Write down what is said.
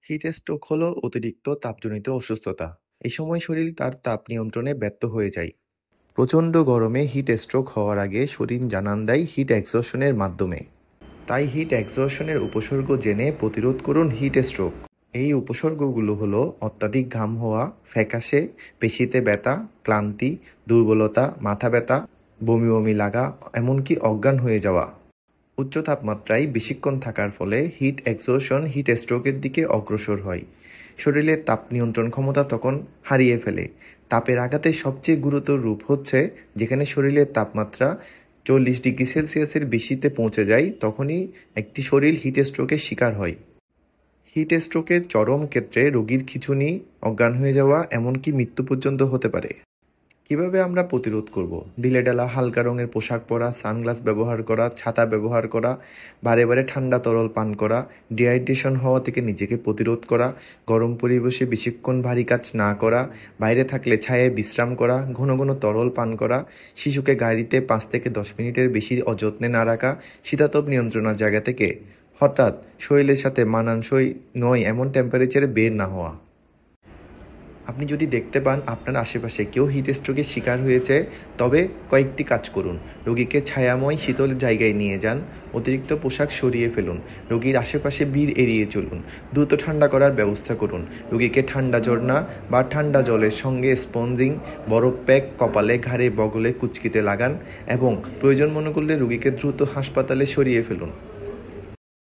Heat stroke হলো অতিরিক্ত তাপজনিত অসুস্থতা। এই সময় শরীর তার তাপ নিয়ন্ত্রণে ব্যর্থ হয়ে যায়। প্রচণ্ড গরমে হিট স্ট্রোক হওয়ার আগে শরীর জানান দেয় হিট এক্সহশনের মাধ্যমে। তাই হিট এক্সহশনের উপসর্গ জেনে প্রতিরোধ করুন হিট স্ট্রোক। এই উপসর্গগুলো হলো অত্যাধিক ঘাম হওয়া, ফ্যাকাশে, পেশিতে ব্যথা, ক্লান্তি, দুর্বলতা, মাথা ব্যথা, বমি বমি লাগা, এমনকি অজ্ঞান হয়ে যাওয়া। উচ্চ তাপমাত্রায় বেশিক্ষণ থাকার ফলে হিট এক্সহশন হিট স্ট্রোকের দিকে অগ্রসর হয়। শরীরের তাপ নিয়ন্ত্রণ ক্ষমতা তখন হারিয়ে ফেলে। তাপের আঘাতের সবচেয়ে গুরুতর রূপ হচ্ছে যেখানে শরীরের তাপমাত্রা 40 ডিগ্রি সেলসিয়াসের বেশিতে পৌঁছে যায়, তখনই একটি শরীর হিট স্ট্রোকের শিকার হয়। হিট স্ট্রোকের চরম ক্ষেত্রে রোগীর খিঁচুনি, অজ্ঞান হয়ে যাওয়া, এমনকি মৃত্যু পর্যন্ত হতে পারে। কিভাবে আমরা প্রতিরোধ করব? ঢিলেঢালা হালকা রঙের পোশাক পরা, সানগ্লাস ব্যবহার করা, ছাতা ব্যবহার করা, বারে বারে ঠান্ডা তরল পান করা, ডিহাইড্রেশন হওয়া থেকে নিজেকে প্রতিরোধ করা, গরম পরিবেশে বেশিক্ষণ ভারী কাজ না করা, বাইরে থাকলে ছায়ায় বিশ্রাম করা, ঘন ঘন তরল পান করা, শিশুকে গাড়িতে 5 থেকে 10 মিনিটের বেশি অযত্নে না রাখা, শীতাতপ নিয়ন্ত্রণের জায়গা থেকে হঠাৎ শরীরের সাথে মানানসই নয় এমন টেম্পারেচারে বের না হওয়া। আপনি যদি দেখতে পান আপনার আশেপাশে কেউ হিট স্ট্রোকের শিকার হয়েছে, তবে কয়েকটি কাজ করুন। রোগীকে ছায়াময় শীতল জায়গায় নিয়ে যান, অতিরিক্ত পোশাক সরিয়ে ফেলুন, রোগীর আশেপাশে ভিড় এড়িয়ে চলুন, দ্রুত ঠান্ডা করার ব্যবস্থা করুন। রোগীকে ঠান্ডা ঝরনা বা ঠান্ডা জলের সঙ্গে স্পঞ্জিং, বরফ প্যাক কপালে, ঘাড়ে, বগলে, কুঁচকিতে লাগান এবং প্রয়োজন মনে করলে রোগীকে দ্রুত হাসপাতালে সরিয়ে ফেলুন।